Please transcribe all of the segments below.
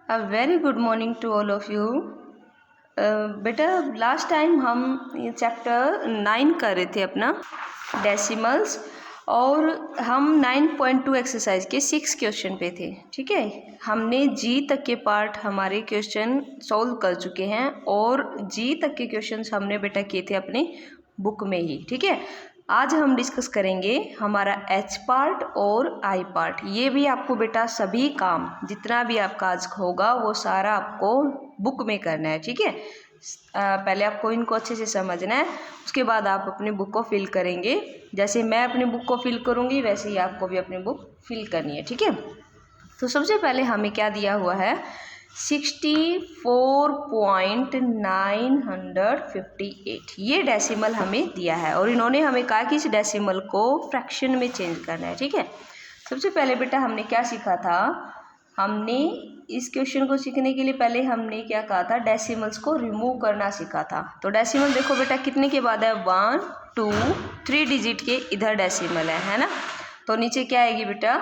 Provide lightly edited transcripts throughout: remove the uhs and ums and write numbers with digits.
A very good morning to all of you. बेटा last time हम ये chapter 9 कर रहे थे अपना डेसिमल्स, और हम 9.2 एक्सरसाइज के 6 क्वेश्चन पे थे। ठीक है, हमने जी तक के पार्ट हमारे क्वेश्चन सॉल्व कर चुके हैं और जी तक के क्वेश्चंस हमने बेटा किए थे अपने बुक में ही। ठीक है, आज हम डिस्कस करेंगे हमारा एच पार्ट और आई पार्ट। ये भी आपको बेटा सभी काम जितना भी आपका आज होगा वो सारा आपको बुक में करना है। ठीक है, पहले आपको इनको अच्छे से समझना है, उसके बाद आप अपनी बुक को फिल करेंगे। जैसे मैं अपनी बुक को फिल करूँगी वैसे ही आपको भी अपनी बुक फिल करनी है। ठीक है, तो सबसे पहले हमें क्या दिया हुआ है, 64.958 ये डेसिमल हमें दिया है और इन्होंने हमें कहा कि इस डेसिमल को फ्रैक्शन में चेंज करना है। ठीक है, सबसे पहले बेटा हमने क्या सीखा था, हमने इस क्वेश्चन को सीखने के लिए पहले हमने क्या कहा था, डेसिमल्स को रिमूव करना सीखा था। तो डेसिमल देखो बेटा कितने के बाद है, 1 2 3 डिजिट के इधर डेसिमल है ना। तो नीचे क्या आएगी बेटा,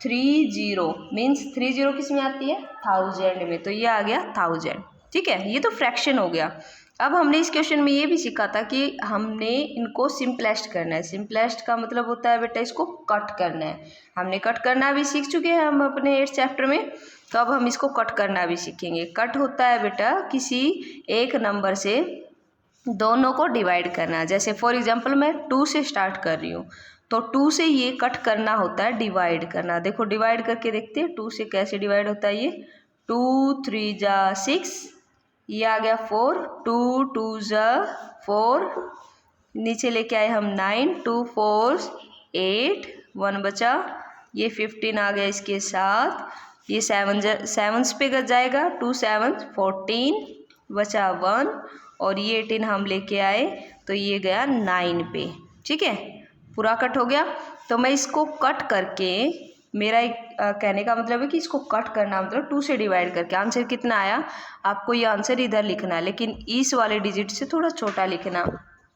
30 मीन्स 30 किस में आती है, 1000 में, तो ये आ गया 1000। ठीक है, ये तो फ्रैक्शन हो गया। अब हमने इस क्वेश्चन में ये भी सीखा था कि हमने इनको सिंपलेस्ट करना है। सिंपलेस्ट का मतलब होता है बेटा इसको कट करना है। हमने कट करना भी सीख चुके हैं हम अपने 8th चैप्टर में, तो अब हम इसको कट करना भी सीखेंगे। कट होता है बेटा किसी एक नंबर से दोनों को डिवाइड करना। जैसे फॉर एग्जाम्पल मैं 2 से स्टार्ट कर रही हूँ, तो 2 से ये कट करना होता है डिवाइड करना। देखो डिवाइड करके देखते हैं 2 से कैसे डिवाइड होता है। ये 2 3 जा 6, ये आ गया 4, 2 2 जा 4, नीचे लेके आए हम 9, 2 4 8, 1 बचा, ये 15 आ गया इसके साथ, ये 7 पे जाएगा, 2 7 14 बचा 1, और ये 18 हम लेके आए तो ये गया 9 पे। ठीक है, पूरा कट हो गया। तो मैं इसको कट करके, मेरा एक कहने का मतलब है कि इसको कट करना मतलब 2 से डिवाइड करके आंसर कितना आया, आपको ये आंसर इधर लिखना है, लेकिन इस वाले डिजिट से थोड़ा छोटा लिखना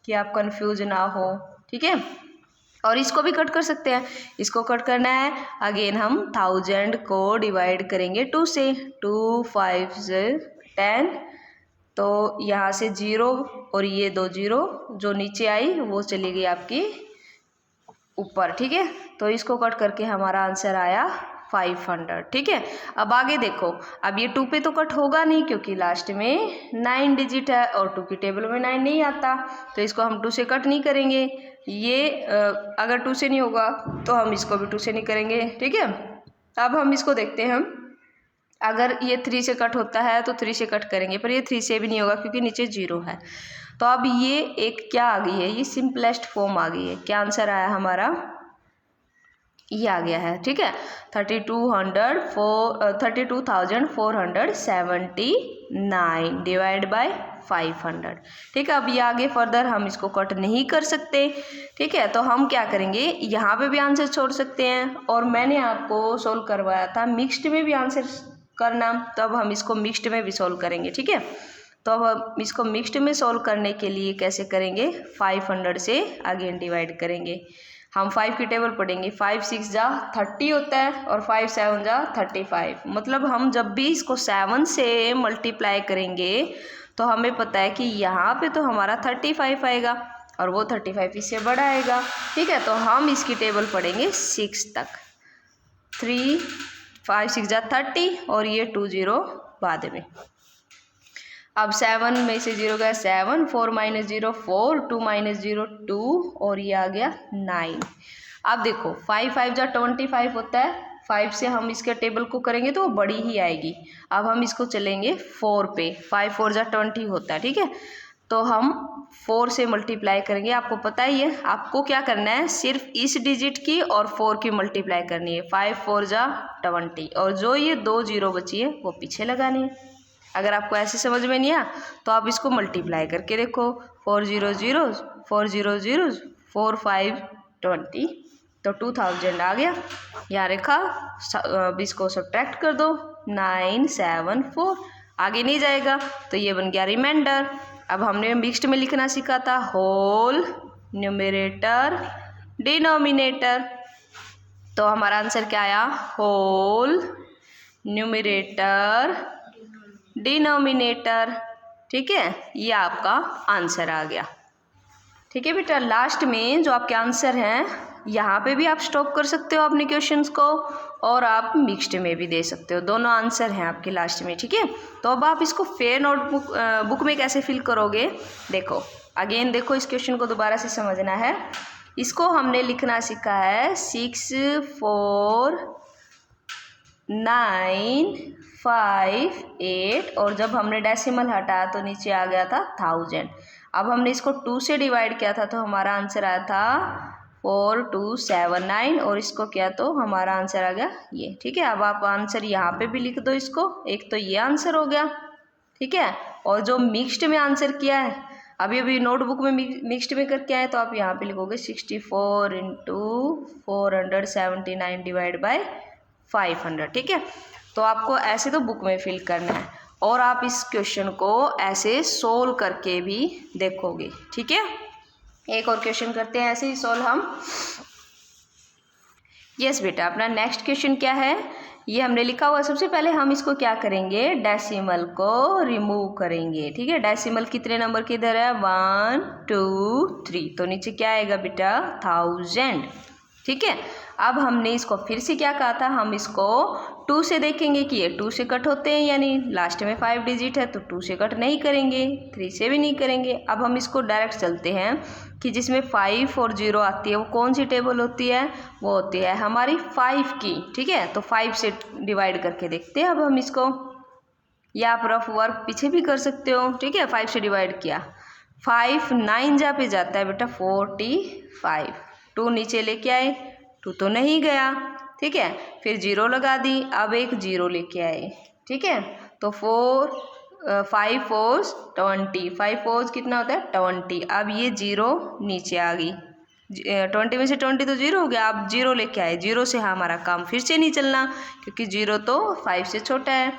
कि आप कंफ्यूज ना हो। ठीक है, और इसको भी कट कर सकते हैं। इसको कट करना है, अगेन हम 1000 को डिवाइड करेंगे 2 से, 2 5 10, तो यहाँ से 0 और ये 2 0 जो नीचे आई वो चली गई आपकी ऊपर। ठीक है, तो इसको कट करके हमारा आंसर आया 500। ठीक है, अब आगे देखो, अब ये 2 पे तो कट होगा नहीं क्योंकि लास्ट में 9 डिजिट है और 2 की टेबल में 9 नहीं आता, तो इसको हम 2 से कट नहीं करेंगे। ये अगर 2 से नहीं होगा तो हम इसको भी 2 से नहीं करेंगे। ठीक है, अब हम इसको देखते हैं, अगर ये 3 से कट होता है तो 3 से कट करेंगे, पर ये 3 से भी नहीं होगा क्योंकि नीचे 0 है। तो अब ये एक क्या आ गई है, ये सिंपलेस्ट फॉर्म आ गई है। क्या आंसर आया हमारा, ये आ गया है। ठीक है, 32,479 डिवाइड बाय 500। ठीक है, अब ये आगे फर्दर हम इसको कट नहीं कर सकते। ठीक है, तो हम क्या करेंगे, यहाँ पे भी आंसर छोड़ सकते हैं, और मैंने आपको सोल्व करवाया था मिक्स्ड में भी आंसर करना, तो अब हम इसको मिक्स्ड में भी सोल्व करेंगे। ठीक है, तो अब हम इसको मिक्स्ड में सोल्व करने के लिए कैसे करेंगे, 500 से अगेन डिवाइड करेंगे। हम 5 की टेबल पढ़ेंगे, 5 6 जा 30 होता है और 5 7 जा 35। मतलब हम जब भी इसको 7 से मल्टीप्लाई करेंगे तो हमें पता है कि यहाँ पे तो हमारा 35 आएगा और वो 35 इससे बड़ा आएगा। ठीक है, तो हम इसकी टेबल पढ़ेंगे 6 तक, 3 5 6 जा 30 और ये 2 0 बाद में। अब 7 में से 0 गया 7, 4 - 0 4, 2 - 0 2, और ये आ गया 9। अब देखो 5 5 जा 25 होता है, 5 से हम इसके टेबल को करेंगे तो वो बड़ी ही आएगी। अब हम इसको चलेंगे 4 पे, 5 4 जा 20 होता है। ठीक है, तो हम 4 से मल्टीप्लाई करेंगे। आपको पता ही है आपको क्या करना है, सिर्फ इस डिजिट की और 4 की मल्टीप्लाई करनी है। 5 4 जा 20, और जो ये 2 0 बची है वो पीछे लगानी है। अगर आपको ऐसे समझ में नहीं आया तो आप इसको मल्टीप्लाई करके देखो, 4 0 0 4 0 0 4 5 20, तो 2000 आ गया। यहाँ रेखा, अब इसको सब्ट्रैक्ट कर दो, 9 7 4, आगे नहीं जाएगा, तो ये बन गया रिमाइंडर। अब हमने मिक्स्ड में लिखना सीखा था, होल न्यूमरेटर डिनोमिनेटर, तो हमारा आंसर क्या आया, होल न्यूमरेटर डिनोमिनेटर। ठीक है, ये आपका आंसर आ गया। ठीक है बेटा, लास्ट में जो आपके आंसर हैं यहाँ पे भी आप स्टॉप कर सकते हो अपने क्वेश्चंस को, और आप मिक्स्ड में भी दे सकते हो, दोनों आंसर हैं आपके लास्ट में। ठीक है, तो अब आप इसको फेयर नोटबुक बुक में कैसे फिल करोगे, देखो अगेन देखो, इस क्वेश्चन को दोबारा से समझना है। इसको हमने लिखना सीखा है 6 4 9 5 8, और जब हमने डेसिमल हटाया तो नीचे आ गया था 1000। अब हमने इसको 2 से डिवाइड किया था तो हमारा आंसर आया था 4279, और इसको किया तो हमारा आंसर आ गया ये। ठीक है, अब आप आंसर यहाँ पे भी लिख दो इसको, एक तो ये आंसर हो गया। ठीक है, और जो मिक्स्ड में आंसर किया है, अभी अभी नोटबुक में मिक्स्ड में करके आए, तो आप यहाँ पे लिखोगे 64 × 479 डिवाइड बाय 500। ठीक है, तो आपको ऐसे तो बुक में फिल करना है, और आप इस क्वेश्चन को ऐसे सोल्व करके भी देखोगे। ठीक है, एक और क्वेश्चन करते हैं ऐसे ही सोल्व हम। यस बेटा, अपना नेक्स्ट क्वेश्चन क्या है, ये हमने लिखा हुआ है। सबसे पहले हम इसको क्या करेंगे, डेसिमल को रिमूव करेंगे। ठीक है, डेसिमल कितने नंबर के इधर है, 1 2 3, तो नीचे क्या आएगा बेटा, 1000। ठीक है, अब हमने इसको फिर से क्या कहा था, हम इसको 2 से देखेंगे कि ये 2 से कट होते हैं, यानी लास्ट में 5 डिजिट है तो 2 से कट नहीं करेंगे, 3 से भी नहीं करेंगे। अब हम इसको डायरेक्ट चलते हैं कि जिसमें 5 और 0 आती है, वो कौन सी टेबल होती है, वो होती है हमारी 5 की। ठीक है, तो 5 से डिवाइड करके देखते हैं अब हम इसको, या आप रफ वर्क पीछे भी कर सकते हो। ठीक है, 5 से डिवाइड किया, 5 9 जा पे जाता है बेटा 45, 2 नीचे लेके आए, 2 तो नहीं गया। ठीक है, फिर 0 लगा दी, अब एक 0 लेके आए। ठीक है, तो 5 4 20, 5 4 कितना होता है 20, अब ये 0 नीचे आ गई, 20 में से 20 तो 0 हो गया, अब 0 लेके आए, 0 से हमारा काम फिर से नहीं चलना, क्योंकि 0 तो 5 से छोटा है।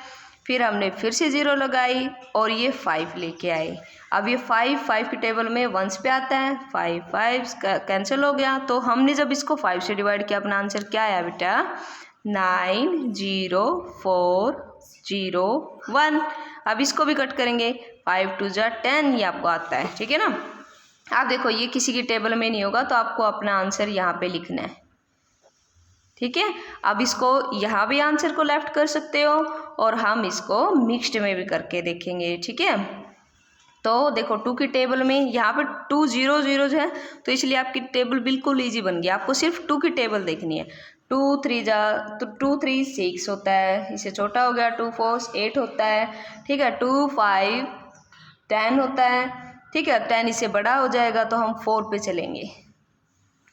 फिर हमने फिर से 0 लगाई और ये 5 लेके आए, अब ये 5 की टेबल में 1s पे आता है, 5 कैंसिल हो गया। तो हमने जब इसको 5 से डिवाइड किया, अपना आंसर क्या आया बेटा, 90401। अब इसको भी कट करेंगे, 5 2 जा 10, ये आपको आता है। ठीक है ना, आप देखो ये किसी की टेबल में नहीं होगा, तो आपको अपना आंसर यहाँ पे लिखना है। ठीक है, अब इसको यहाँ भी आंसर को लेफ्ट कर सकते हो, और हम इसको मिक्स्ड में भी करके देखेंगे। ठीक है, तो देखो 2 की टेबल में यहाँ पे 2 0 0 है, तो इसलिए आपकी टेबल बिल्कुल इजी बन गई। आपको सिर्फ 2 की टेबल देखनी है, 2 3 जा तो 2 3 6 होता है, इससे छोटा हो गया, 2 4 8 होता है। ठीक है, 2 5 10 होता है। ठीक है, 10 इससे बड़ा हो जाएगा, तो हम 4 पे चलेंगे,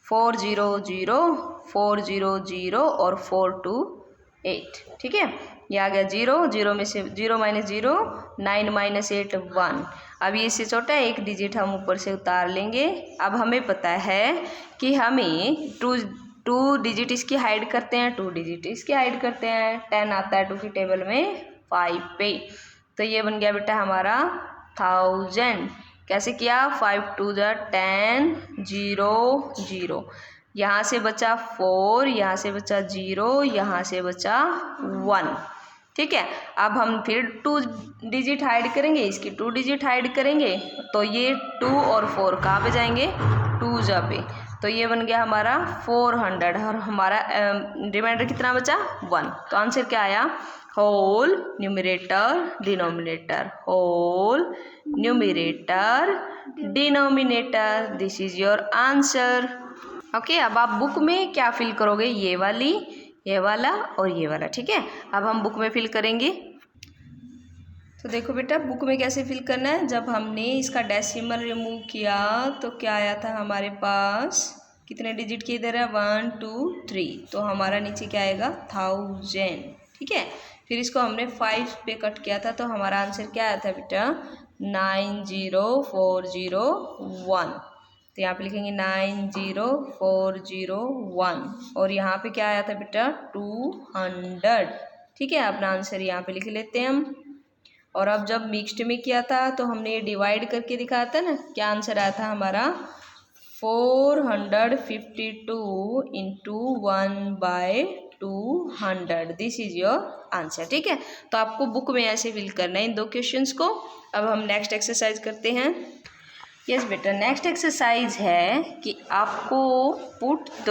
4 0 0 4 0 0 और 4 2 8। ठीक है, ये आ गया 0, 0 में से 0 - 0 9 - 8 1। अब ये इससे छोटा है, एक डिजिट हम ऊपर से उतार लेंगे। अब हमें पता है कि हमें 2 डिजिट इसकी हाइड करते हैं, 2 डिजिट इसकी हाइड करते हैं, 10 आता है 2 की टेबल में 5 पे, तो ये बन गया बेटा हमारा 1000। कैसे किया, 5 2 जा 10 0 0, यहाँ से बचा 4, यहाँ से बचा 0, यहाँ से बचा 1। ठीक है, अब हम फिर 2 डिजिट हाइड करेंगे, इसकी 2 डिजिट हाइड करेंगे, तो ये 2 और 4 कहाँ पे जाएंगे, 2 जा पे, तो ये बन गया हमारा 400, और हमारा रिमाइंडर कितना बचा 1। तो आंसर क्या आया, whole numerator denominator, whole numerator denominator, this is your answer. Okay, अब आप बुक में क्या फिल करोगे, ये वाली, ये वाला और ये वाला। ठीक है, अब हम बुक में फिल करेंगे। तो देखो बेटा, बुक में कैसे फिल करना है, जब हमने इसका डेसिमल रिमूव किया तो क्या आया था हमारे पास, कितने डिजिट के इधर है 1 2 3, तो हमारा नीचे क्या आएगा 1000। ठीक है, फिर इसको हमने 5 पे कट किया था, तो हमारा आंसर क्या आया था बेटा 90401, तो यहाँ पे लिखेंगे 90401, और यहाँ पे क्या आया था बेटा 200। ठीक है, अपना आंसर यहाँ पे लिख लेते हैं हम। और अब जब मिक्स्ड में किया था तो हमने ये डिवाइड करके दिखाया था ना, क्या आंसर आया था हमारा 452 × 1/2। 200, दिस इज योर आंसर। ठीक है, तो आपको बुक में ऐसे फिल करना है इन 2 क्वेश्चंस को। अब हम नेक्स्ट एक्सरसाइज करते हैं। यस बेटा, नेक्स्ट एक्सरसाइज है कि आपको put the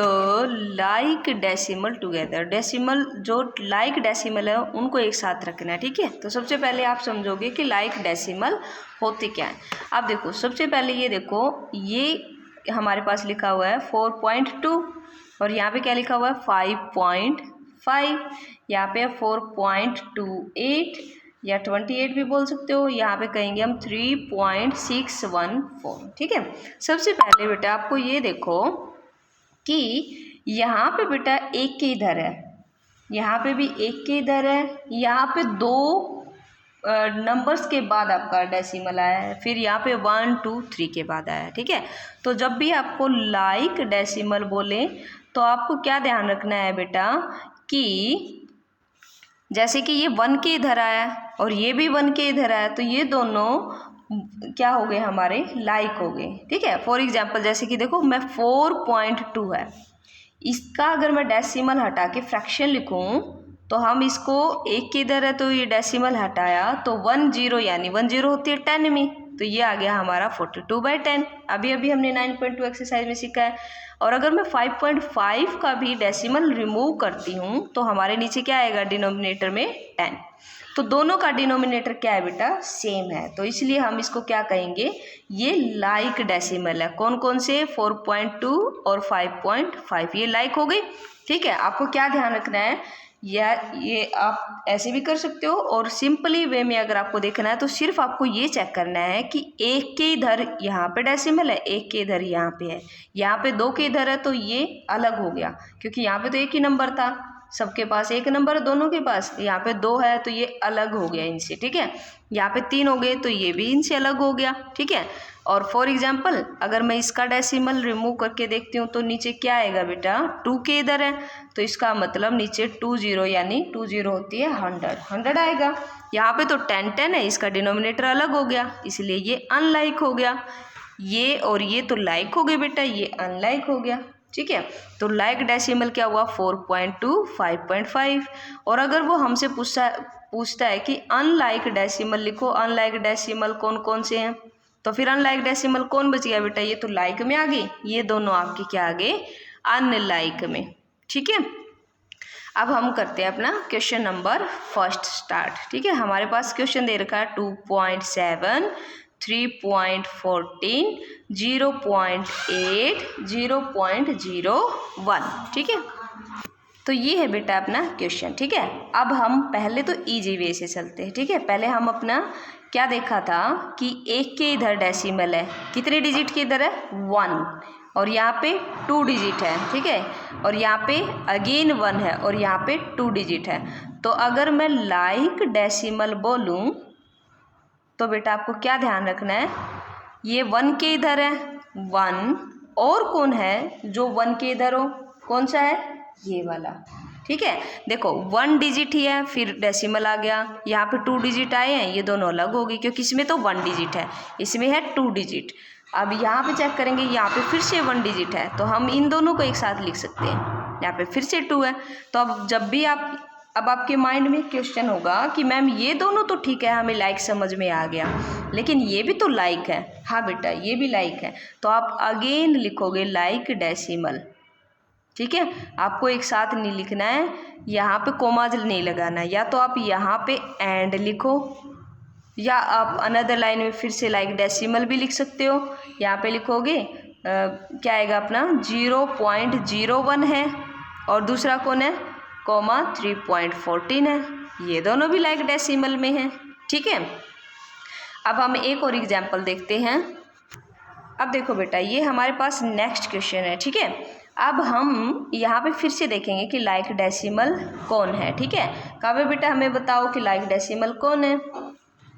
like decimal together. Decimal जो लाइक डेसिमल है उनको एक साथ रखना है। ठीक है, तो सबसे पहले आप समझोगे कि लाइक डेसिमल होते क्या है। आप देखो, सबसे पहले ये देखो, ये हमारे पास लिखा हुआ है 4.2 और यहाँ पे क्या लिखा हुआ है 5.5, यहाँ पे 4.28 या 28 भी बोल सकते हो। यहाँ पे कहेंगे हम 3.614। ठीक है, सबसे पहले बेटा आपको ये देखो कि यहाँ पे बेटा एक के इधर है, यहाँ पे भी एक के इधर है, यहाँ पे 2 नंबर्स के बाद आपका डेसिमल आया है, फिर यहाँ पे 1 2 3 के बाद आया है। ठीक है, तो जब भी आपको लाइक डेसिमल बोले तो आपको क्या ध्यान रखना है बेटा कि जैसे कि ये 1 के इधर आया और ये भी 1 के इधर आया, तो ये दोनों क्या हो गए हमारे लाइक हो गए। ठीक है, फॉर एग्जांपल जैसे कि देखो मैं 4.2 है, इसका अगर मैं डेसिमल हटा के फ्रैक्शन लिखूं तो हम इसको एक के इधर है तो ये डेसिमल हटाया तो 10 यानी 10 होती है 10 में, तो ये आ गया हमारा 42/10। अभी हमने 9.2 एक्सरसाइज में सीखा है। और अगर मैं 5.5 का भी डेसिमल रिमूव करती हूँ तो हमारे नीचे क्या आएगा डिनोमिनेटर में 10। तो दोनों का डिनोमिनेटर क्या है बेटा सेम है, तो इसलिए हम इसको क्या कहेंगे, ये लाइक डेसिमल है। कौन कौन से 4.2 और 5.5 ये लाइक हो गई। ठीक है, आपको क्या ध्यान रखना है, या ये आप ऐसे भी कर सकते हो और सिंपली वे में अगर आपको देखना है तो सिर्फ आपको ये चेक करना है कि एक के इधर यहाँ पे डेसिमल है, एक के इधर यहाँ पे है, यहाँ पे 2 के इधर है तो ये अलग हो गया क्योंकि यहाँ पे तो एक ही नंबर था, सबके पास एक नंबर है दोनों के पास, यहाँ पे 2 है तो ये अलग हो गया इनसे। ठीक है, यहाँ पे 3 हो गए तो ये भी इनसे अलग हो गया। ठीक है, और फॉर एग्जाम्पल अगर मैं इसका डेसिमल रिमूव करके देखती हूँ तो नीचे क्या आएगा बेटा 2 के इधर है, तो इसका मतलब नीचे 20 यानी 20 होती है 100 आएगा। यहाँ पे तो 10 है, इसका डिनोमिनेटर अलग हो गया इसलिए ये अनलाइक हो गया। ये और ये तो लाइक हो गए बेटा, ये अनलाइक हो गया। ठीक है, तो लाइक डेसिमल क्या हुआ 4.2 5.5। और अगर वो हमसे पूछता है कि अनलाइक डेसिमल लिखो, अनलाइक डेसिमल कौन कौन से हैं, तो फिर अनलाइक डेसिमल कौन बच गया बेटा, ये तो लाइक में आ गई, ये दोनों आपके क्या आ गए अनलाइक में। ठीक है, अब हम करते हैं अपना क्वेश्चन नंबर 1 स्टार्ट। ठीक है, हमारे पास क्वेश्चन दे रखा है 2.7 3.14 0.8 0.01। ठीक है, तो ये है बेटा अपना क्वेश्चन। ठीक है, अब हम पहले तो इजी वे से चलते हैं। ठीक है, पहले हम अपना क्या देखा था कि एक के इधर डेसिमल है, कितने डिजिट के इधर है 1 और यहाँ पे 2 डिजिट है। ठीक है, और यहाँ पे अगेन 1 है और यहाँ पे 2 डिजिट है। तो अगर मैं लाइक डेसिमल बोलूँ तो बेटा आपको क्या ध्यान रखना है, ये 1 के इधर है 1, और कौन है जो 1 के इधर हो, कौन सा है ये वाला। ठीक है, देखो 1 डिजिट ही है फिर डेसिमल आ गया, यहाँ पे 2 डिजिट आए हैं, ये दोनों अलग हो गई क्योंकि इसमें तो 1 डिजिट है, इसमें है 2 डिजिट। अब यहाँ पे चेक करेंगे, यहाँ पे फिर से 1 डिजिट है तो हम इन दोनों को एक साथ लिख सकते हैं। यहाँ पे फिर से 2 है, तो अब जब भी अब आपके माइंड में क्वेश्चन होगा कि मैम ये दोनों तो ठीक है हमें लाइक समझ में आ गया, लेकिन ये भी तो लाइक है। हाँ बेटा ये भी लाइक है, तो आप अगेन लिखोगे लाइक डेसिमल। ठीक है, आपको एक साथ नहीं लिखना है, यहाँ पे कोमा नहीं लगाना है, या तो आप यहाँ पे एंड लिखो या आप अनदर लाइन में फिर से लाइक डेसिमल भी लिख सकते हो। यहाँ पे लिखोगे क्या आएगा अपना 0.01 है और दूसरा कौन है कोमा 3.14 है, ये दोनों भी लाइक डेसिमल में हैं। ठीक है, अब हम एक और एग्जाम्पल देखते हैं। अब देखो बेटा ये हमारे पास नेक्स्ट क्वेश्चन है। ठीक है, अब हम यहाँ पे फिर से देखेंगे कि लाइक डेसिमल कौन है। ठीक है, काव्य बेटा हमें बताओ कि लाइक डेसिमल कौन है।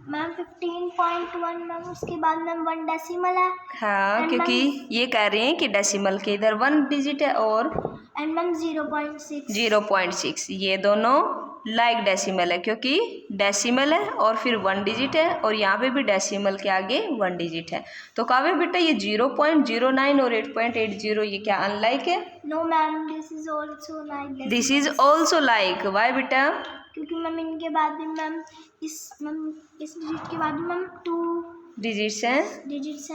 मैम 15.1 मैम, उसके बाद मैम 1 डेसिमल है। हाँ, क्योंकि ये कह रहे हैं कि डेसिमल के इधर 1 डिजिट है और एंड मैम 0.6 0.6, ये दोनों लाइक डेसिमल है, क्योंकि डेसिमल है और फिर 1 डिजिट है और यहाँ पे भी डेसिमल के आगे 1 डिजिट है। तो काव्य बेटा ये 0.09 और 8.80 ये क्या अनलाइक है? No ma'am, this is also like this is also like. Why बेटा? क्योंकि मैम इनके बाद भी मैम इस डिजिट के बाद भी मैम 2 डिजिट्स हैं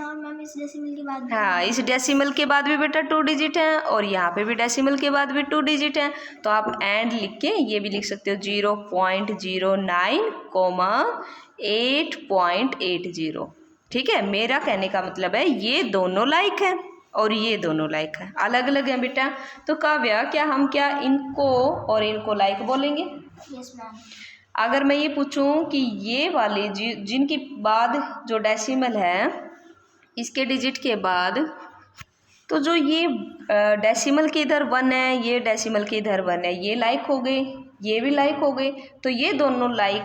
और मैम इस डेसिमल के बाद भी हाँ, इस डेसिमल के बाद भी बेटा 2 डिजिट हैं और यहाँ पे भी डेसिमल के बाद भी 2 डिजिट हैं। तो आप एंड लिख के ये भी लिख सकते हो 0.09, 8.80। ठीक है, मेरा कहने का मतलब है ये दोनों लाइक है और ये दोनों लाइक है, अलग अलग हैं बेटा। तो काव्या क्या इनको और इनको लाइक बोलेंगे? Yes ma'am. अगर मैं ये पूछूं कि ये वाले जिनके बाद जो डेसिमल है इसके डिजिट के बाद, तो जो ये डेसिमल के इधर 1 है, ये डेसिमल के इधर 1 है, ये लाइक हो गए, ये भी लाइक हो गए, तो ये दोनों लाइक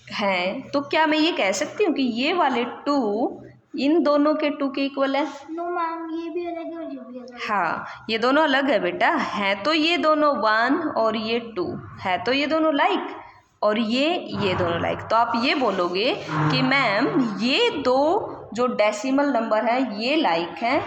हैं। तो क्या मैं ये कह सकती हूँ कि ये वाले 2 इन दोनों के 2 के इक्वल है? नो मैम, ये भी अलग है और ये भी अलग है। हाँ, ये दोनों अलग है बेटा, है तो ये दोनों 1 और ये 2 है, तो ये दोनों लाइक और ये दोनों लाइक। तो आप ये बोलोगे कि मैम ये दो जो डेसिमल नंबर है ये लाइक हैं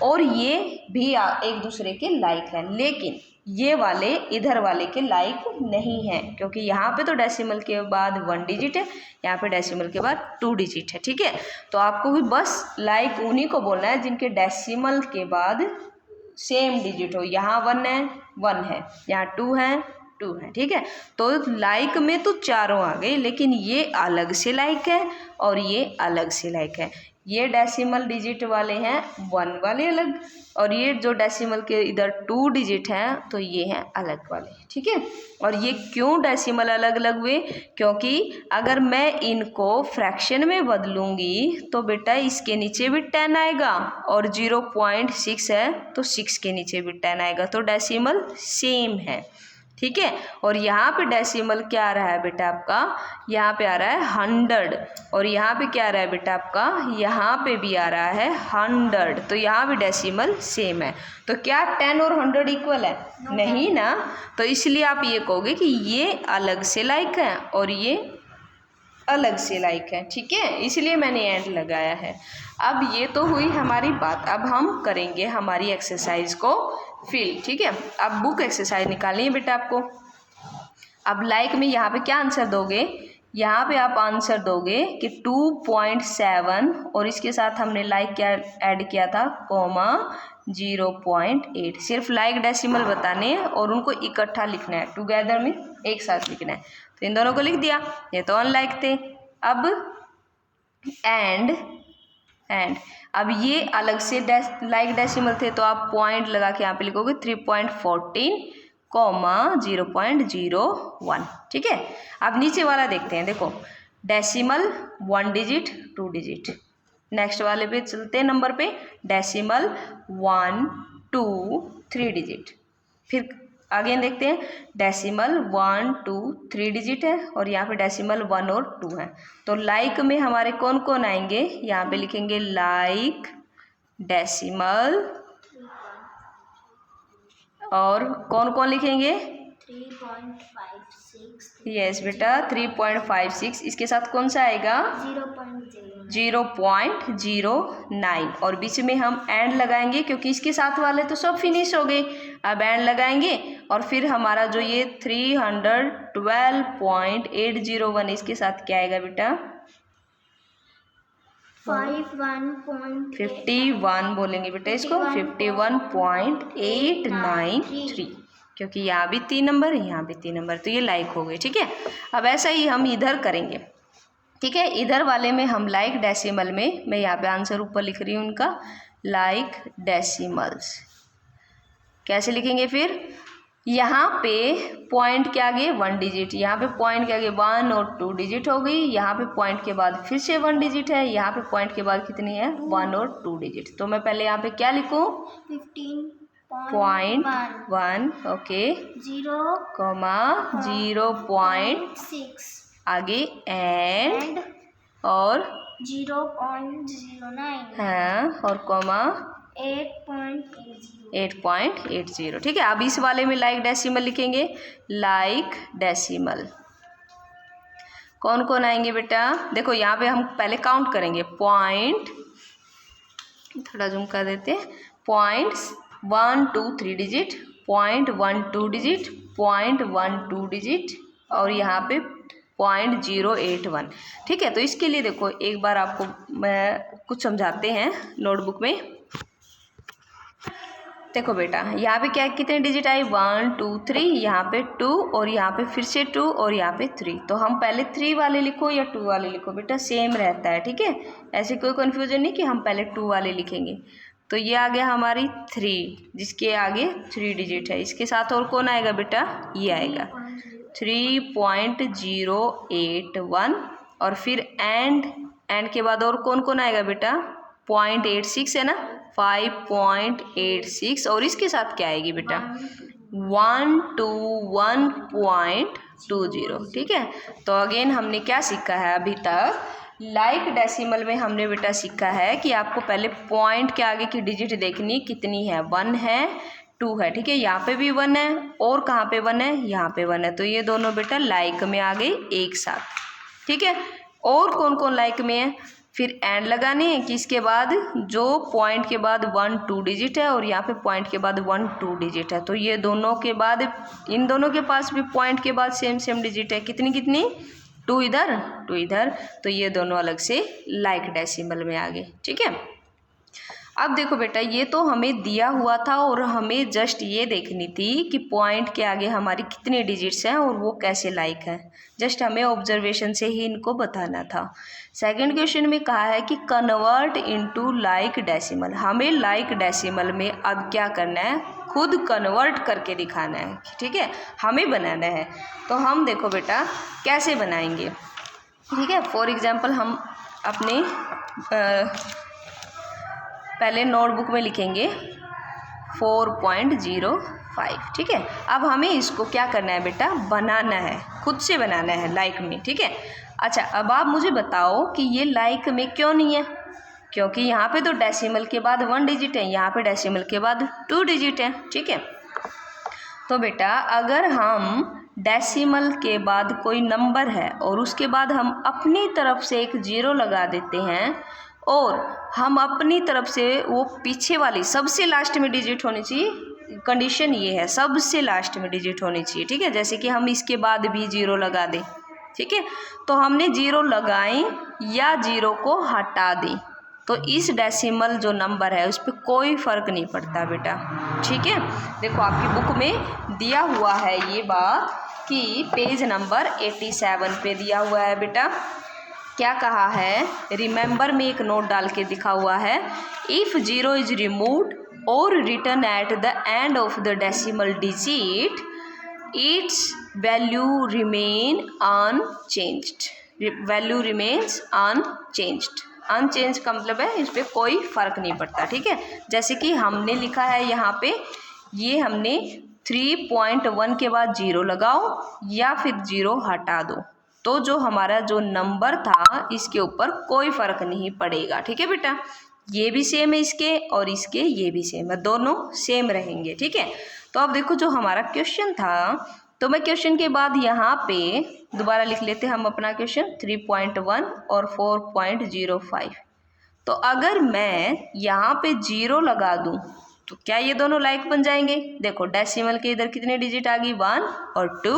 और ये भी एक दूसरे के लाइक हैं, लेकिन ये वाले इधर वाले के लाइक नहीं हैं, क्योंकि यहाँ पे तो डेसिमल के बाद 1 डिजिट है, यहाँ पे डेसिमल के बाद 2 डिजिट है। ठीक है, तो आपको भी बस लाइक उन्हीं को बोलना है जिनके डेसिमल के बाद सेम डिजिट हो। यहाँ 1 है, 1 है, यहाँ 2 है, 2 है। ठीक है, तो लाइक में तो चारों आ गए, लेकिन ये अलग से लाइक है और ये अलग से लाइक है। ये डेसिमल डिजिट वाले हैं 1 वाले अलग, और ये जो डेसिमल के इधर 2 डिजिट हैं तो ये हैं अलग वाले। ठीक है, और ये क्यों डेसिमल अलग अलग हुए? क्योंकि अगर मैं इनको फ्रैक्शन में बदलूंगी तो बेटा इसके नीचे भी 10 आएगा और 0.6 है तो 6 के नीचे भी 10 आएगा, तो डेसिमल सेम है। ठीक है, और यहाँ पे डेसिमल क्या आ रहा है बेटा आपका? यहाँ पे आ रहा है 100 और यहाँ पे क्या आ रहा है बेटा आपका? यहाँ पे भी आ रहा है 100, तो यहाँ भी डेसिमल सेम है। तो क्या 10 और 100 इक्वल है? नहीं ना, तो इसलिए आप ये कहोगे कि ये अलग से लाइक है और ये अलग से लाइक है। ठीक है, इसलिए मैंने एंड लगाया है। अब ये तो हुई हमारी बात, अब हम करेंगे हमारी एक्सरसाइज को फिल। ठीक है, अब बुक एक्सरसाइज निकालनी है बेटा आपको। अब लाइक में यहाँ पे क्या आंसर दोगे? यहाँ पे आप आंसर दोगे कि 2.7 और इसके साथ हमने लाइक क्या ऐड किया था? 0.8। सिर्फ लाइक डेसिमल बताने हैं और उनको इकट्ठा लिखना है, टुगेदर में एक साथ लिखना है। तो इन दोनों को लिख दिया, ये तो अनलाइक थे। अब एंड अब ये अलग से लाइक डेसिमल थे, तो आप पॉइंट लगा के यहाँ पे लिखोगे 3.14, 0.01। ठीक है, अब नीचे वाला देखते हैं। देखो डेसिमल 1 डिजिट 2 डिजिट। नेक्स्ट वाले पे चलते हैं नंबर पे, डेसिमल 1 2 3 डिजिट। फिर आगे देखते हैं डेसिमल 1 2 3 डिजिट है और यहाँ पे डेसिमल 1 और 2 है। तो लाइक में हमारे कौन कौन आएंगे? यहाँ पे लिखेंगे लाइक डेसिमल, और कौन कौन लिखेंगे? 3.56। यस बेटा 3.56। इसके साथ कौन सा आएगा? 0.09 और बीच में हम एंड लगाएंगे क्योंकि इसके साथ वाले तो सब फिनिश हो गए। अब एंड लगाएंगे और फिर हमारा जो ये 312.801 इसके साथ क्या आएगा बेटा? 51 बोलेंगे बेटा इसको, 51.893, क्योंकि यहाँ भी 3 नंबर यहाँ भी 3 नंबर, तो ये लाइक हो गए। ठीक है, अब ऐसा ही हम इधर करेंगे। ठीक है, इधर वाले में हम लाइक डेसिमल में, मैं यहाँ पे आंसर ऊपर लिख रही हूँ उनका, लाइक डेसिमल्स कैसे लिखेंगे? फिर यहाँ पे पॉइंट के आगे 1 डिजिट, यहाँ पे पॉइंट के आगे 1 और 2 डिजिट हो गई, यहाँ पे पॉइंट के बाद फिर से 1 डिजिट है, यहाँ पे पॉइंट के बाद कितनी है? 1 और 2 डिजिट। तो मैं पहले यहाँ पे क्या लिखूँ? 15.1 ओके, 0.6 आगे एंड और 0.09 हाँ और कॉमा 8.80। ठीक है। अब इस वाले में लाइक डेसिमल लिखेंगे, लाइक डेसिमल कौन कौन आएंगे बेटा? देखो यहाँ पे हम पहले काउंट करेंगे, पॉइंट, थोड़ा जूम कर देते हैं, 0.123 डिजिट, 0.12 डिजिट, 0.12 डिजिट और यहाँ पे 0.081। ठीक है। तो इसके लिए देखो एक बार आपको मैं कुछ समझाते हैं नोटबुक में। देखो बेटा यहाँ पे क्या कितने डिजिट आई, 1 2 3, यहाँ पे 2 और यहाँ पे फिर से 2 और यहाँ पे 3। तो हम पहले 3 वाले लिखो या 2 वाले लिखो बेटा, सेम रहता है। ठीक है, ऐसे कोई कन्फ्यूजन नहीं कि हम पहले 2 वाले लिखेंगे। तो ये आ गया हमारी 3, जिसके आगे 3 डिजिट है। इसके साथ और कौन आएगा बेटा? ये आएगा 3.081 और फिर एंड के बाद और कौन कौन आएगा बेटा? 0.86 है ना, 5.86 और इसके साथ क्या आएगी बेटा? 121.20। ठीक है। तो अगेन हमने क्या सीखा है अभी तक? लाइक डेसिमल में हमने बेटा सीखा है कि आपको पहले पॉइंट के आगे की डिजिट देखनी कितनी है, 1 है 2 है। ठीक है, यहाँ पे भी 1 है और कहाँ पे 1 है? यहाँ पे 1 है। तो ये दोनों बेटा लाइक में आ गए एक साथ। ठीक है, और कौन कौन लाइक में है? फिर एंड लगाने हैं कि इसके बाद जो पॉइंट के बाद 1 2 डिजिट है और यहाँ पे पॉइंट के बाद 1 2 डिजिट है, तो ये दोनों के बाद इन दोनों के पास भी पॉइंट के बाद सेम डिजिट है। कितनी कितनी? 2 इधर 2 इधर। तो ये दोनों अलग से लाइक डेसिमल में आ गए। ठीक है, अब देखो बेटा ये तो हमें दिया हुआ था और हमें जस्ट ये देखनी थी कि पॉइंट के आगे हमारी कितनी डिजिट्स हैं और वो कैसे लाइक है। जस्ट हमें ऑब्जर्वेशन से ही इनको बताना था। सेकंड क्वेश्चन में कहा है कि कन्वर्ट इनटू लाइक डेसिमल। हमें लाइक डेसिमल में अब क्या करना है? खुद कन्वर्ट करके दिखाना है। ठीक है, हमें बनाना है। तो हम देखो बेटा कैसे बनाएंगे। ठीक है, फॉर एग्जाम्पल हम अपने पहले नोटबुक में लिखेंगे 4.05। ठीक है, अब हमें इसको क्या करना है बेटा? बनाना है, खुद से बनाना है लाइक में। ठीक है, अच्छा अब आप मुझे बताओ कि ये लाइक में क्यों नहीं है? क्योंकि यहाँ पे तो डेसिमल के बाद 1 डिजिट है, यहाँ पे डेसिमल के बाद 2 डिजिट है। ठीक है, तो बेटा अगर हम डेसिमल के बाद कोई नंबर है और उसके बाद हम अपनी तरफ से एक 0 लगा देते हैं और हम अपनी तरफ से वो पीछे वाली सबसे लास्ट में डिजिट होनी चाहिए, कंडीशन ये है सबसे लास्ट में डिजिट होनी चाहिए। ठीक है, जैसे कि हम इसके बाद भी 0 लगा दें। ठीक है, तो हमने 0 लगाएं या 0 को हटा दें तो इस डेसिमल जो नंबर है उस पर कोई फ़र्क नहीं पड़ता बेटा। ठीक है, देखो आपकी बुक में दिया हुआ है ये बात कि पेज नंबर 87 पे दिया हुआ है बेटा। क्या कहा है? रिमेंबर में एक नोट डाल के दिखा हुआ है, इफ़ 0 इज रिमूव्ड और return at the end of the decimal digit its value remain unchanged. Value remains unchanged. Unchange का मतलब है इस पर कोई फ़र्क नहीं पड़ता। ठीक है, जैसे कि हमने लिखा है यहाँ पे, ये हमने 3.1 के बाद 0 लगाओ या फिर 0 हटा दो तो जो हमारा जो नंबर था इसके ऊपर कोई फ़र्क नहीं पड़ेगा। ठीक है बेटा, ये भी सेम है इसके और इसके ये भी सेम है, दोनों सेम रहेंगे। ठीक है, तो अब देखो जो हमारा क्वेश्चन था, तो मैं क्वेश्चन के बाद यहाँ पे दोबारा लिख लेते हैं हम अपना क्वेश्चन 3.1 और 4.05। तो अगर मैं यहाँ पे 0 लगा दूँ तो क्या ये दोनों लाइक बन जाएंगे? देखो डेसिमल के इधर कितने डिजिट आ गई? 1 और 2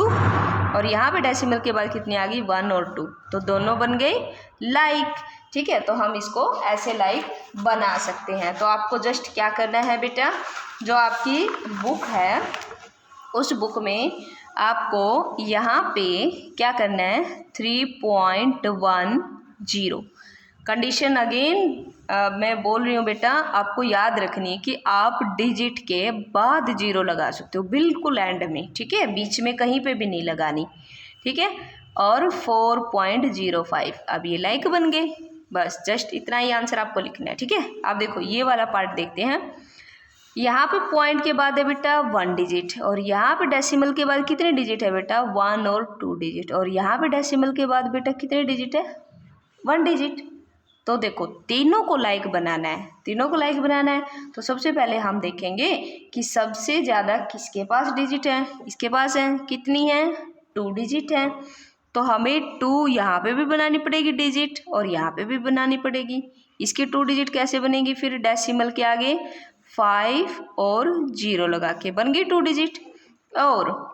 और यहाँ पे डेसिमल के बाद कितनी आ गई? 1 और 2, तो दोनों बन गए लाइक। ठीक है, तो हम इसको ऐसे लाइक बना सकते हैं। तो आपको जस्ट क्या करना है बेटा, जो आपकी बुक है उस बुक में आपको यहाँ पे क्या करना है? 3.10 कंडीशन अगेन मैं बोल रही हूँ बेटा, आपको याद रखनी है कि आप डिजिट के बाद 0 लगा सकते हो, बिल्कुल एंड में। ठीक है, बीच में कहीं पे भी नहीं लगानी। ठीक है, और 4.05 अब ये लाइक बन गए। बस जस्ट इतना ही आंसर आपको लिखना है। ठीक है, आप देखो ये वाला पार्ट देखते हैं। यहाँ पे पॉइंट के बाद है बेटा 1 डिजिट और यहाँ पे डेसिमल के बाद कितने डिजिट है बेटा? 1 और 2 डिजिट और यहाँ पे डेसिमल के बाद बेटा कितने डिजिट है? 1 डिजिट। तो देखो तीनों को लाइक बनाना है, तीनों को लाइक बनाना है। तो सबसे पहले हम देखेंगे कि सबसे ज़्यादा किसके पास डिजिट है। इसके पास है, कितनी है, 2 डिजिट है। तो हमें 2 यहाँ पे भी बनानी पड़ेगी डिजिट और यहाँ पे भी बनानी पड़ेगी। इसकी 2 डिजिट कैसे बनेगी, फिर डेसिमल के आगे 5 और 0 लगा के बन गई 2 डिजिट। और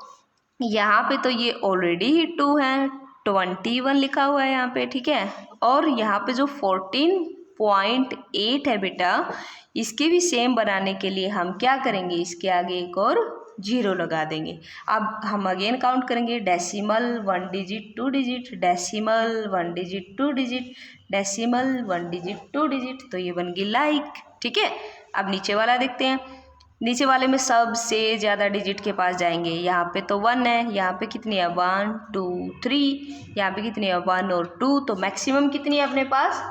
यहाँ पे तो ये ऑलरेडी ही 2 है, 21 लिखा हुआ है यहाँ पे, ठीक है। और यहाँ पे जो 14.8 है बेटा, इसके भी सेम बनाने के लिए हम क्या करेंगे, इसके आगे एक और 0 लगा देंगे। अब हम अगेन काउंट करेंगे, decimal 1 digit 2 digit, decimal 1 digit 2 digit, decimal 1 digit 2 digit. तो ये बन गई लाइक, ठीक है। अब नीचे वाला देखते हैं। नीचे वाले में सबसे ज़्यादा डिजिट के पास जाएंगे। यहाँ पे तो 1 है, यहाँ पे कितनी है 1 2 3, यहाँ पे कितनी है 1 और 2, तो मैक्सिमम कितनी है अपने पास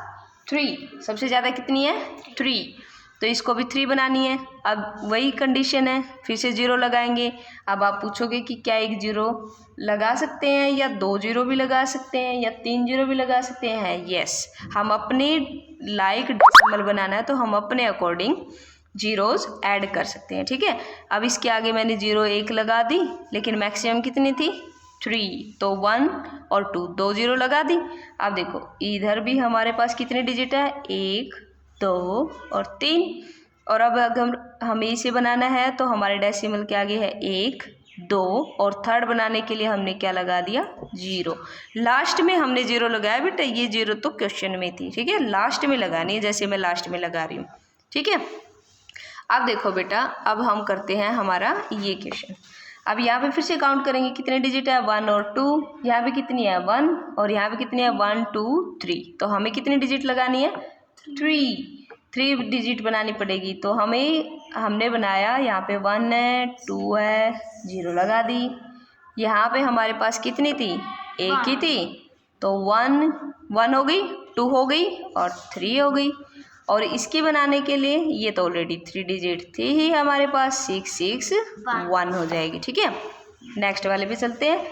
3, सबसे ज़्यादा कितनी है 3। तो इसको भी 3 बनानी है। अब वही कंडीशन है, फिर से 0 लगाएंगे। अब आप पूछोगे कि क्या एक 0 लगा सकते हैं या 2 0 भी लगा सकते हैं या 3 0 भी लगा सकते हैं। यस, हम अपने लाइक डेसिमल बनाना है तो हम अपने अकॉर्डिंग जीरोज ऐड कर सकते हैं, ठीक है। अब इसके आगे मैंने 0 1 लगा दी, लेकिन मैक्सिमम कितनी थी 3, तो 1 और 2 2 0 लगा दी। अब देखो इधर भी हमारे पास कितने डिजिट है 1 2 और 3। और अब अगर हमें इसे बनाना है तो हमारे डेसिमल के आगे है 1 2 और थर्ड बनाने के लिए हमने क्या लगा दिया 0। लास्ट में हमने 0 लगाया बेटा, ये 0 तो क्वेश्चन में थी, ठीक है। लास्ट में लगानी है, जैसे मैं लास्ट में लगा रही हूँ, ठीक है। अब देखो बेटा, अब हम करते हैं हमारा ये क्वेश्चन। अब यहाँ पे फिर से काउंट करेंगे कितने डिजिट है 1 और 2, यहाँ पे कितनी है 1 और यहाँ पे कितनी है 1 2 3। तो हमें कितनी डिजिट लगानी है 3 डिजिट बनानी पड़ेगी। तो हमने बनाया, यहाँ पे 1 है 2 है 0 लगा दी। यहाँ पे हमारे पास कितनी थी, एक ही थी, तो 1 हो गई, 2 हो गई और 3 हो गई। और इसकी बनाने के लिए ये तो ऑलरेडी 3 डिजिट थी ही हमारे पास, 6 6 1 हो जाएगी, ठीक है। नेक्स्ट वाले पे चलते हैं।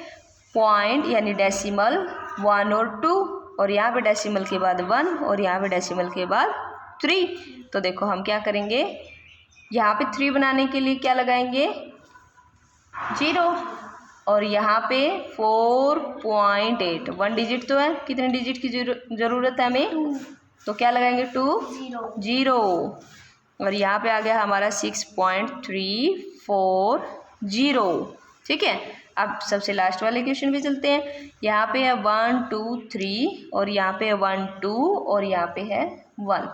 पॉइंट यानी डेसिमल 1 और 2, और यहाँ पे डेसिमल के बाद 1 और यहाँ पे डेसिमल के बाद 3। तो देखो हम क्या करेंगे, यहाँ पे 3 बनाने के लिए क्या लगाएंगे 0, और यहाँ पे 4.8 1 डिजिट तो है, कितने डिजिट की ज़रूरत है हमें, तो क्या लगाएंगे 2 0, और यहाँ पे आ गया हमारा 6.340, ठीक है। अब सबसे लास्ट वाले क्वेश्चन पे चलते हैं। यहाँ पे है 1 2 3 और यहाँ पे है 1 2 और यहाँ पे है 1।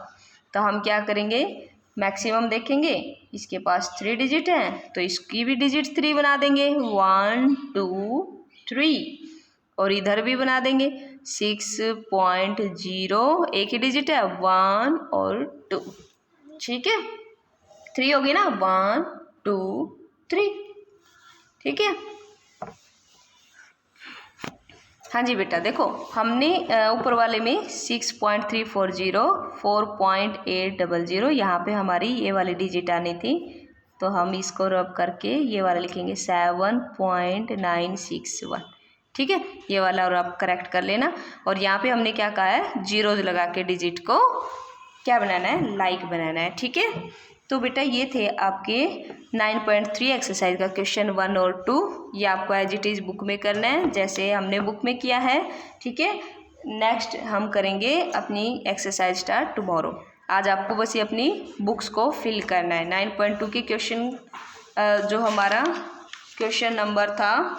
तो हम क्या करेंगे, मैक्सिमम देखेंगे, इसके पास 3 डिजिट हैं तो इसकी भी डिजिट 3 बना देंगे, 1 2 3, और इधर भी बना देंगे 6.0, एक ही डिजिट है 1 और 2, ठीक है। 3 होगी ना, 1 2 3, ठीक है। हाँ जी बेटा, देखो हमने ऊपर वाले में 6.340 4.800 यहाँ पे हमारी ये वाली डिजिट आनी थी, तो हम इसको रब करके ये वाला लिखेंगे 7.961, ठीक है। ये वाला और आप करेक्ट कर लेना। और यहाँ पे हमने क्या कहा है, जीरोज लगा के डिजिट को क्या बनाना है, लाइक बनाना है, ठीक है। तो बेटा ये थे आपके 9.3 एक्सरसाइज का क्वेश्चन 1 और 2। ये आपको एज इट इज़ बुक में करना है जैसे हमने बुक में किया है, ठीक है। नेक्स्ट हम करेंगे अपनी एक्सरसाइज स्टार्ट टुमारो। आज आपको बस ये अपनी बुक्स को फिल करना है। 9.2 के क्वेश्चन जो हमारा क्वेश्चन नंबर था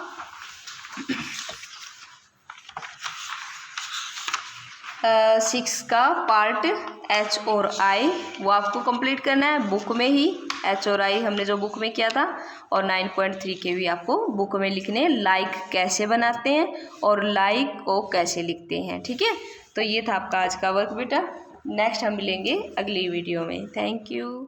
6 का पार्ट H और I, वो आपको कंप्लीट करना है बुक में ही। H और I हमने जो बुक में किया था, और 9.3 के भी आपको बुक में लिखने, लाइक कैसे बनाते हैं और लाइक को कैसे लिखते हैं, ठीक है। तो ये था आपका आज का वर्क बेटा। नेक्स्ट हम मिलेंगे अगली वीडियो में। Thank you.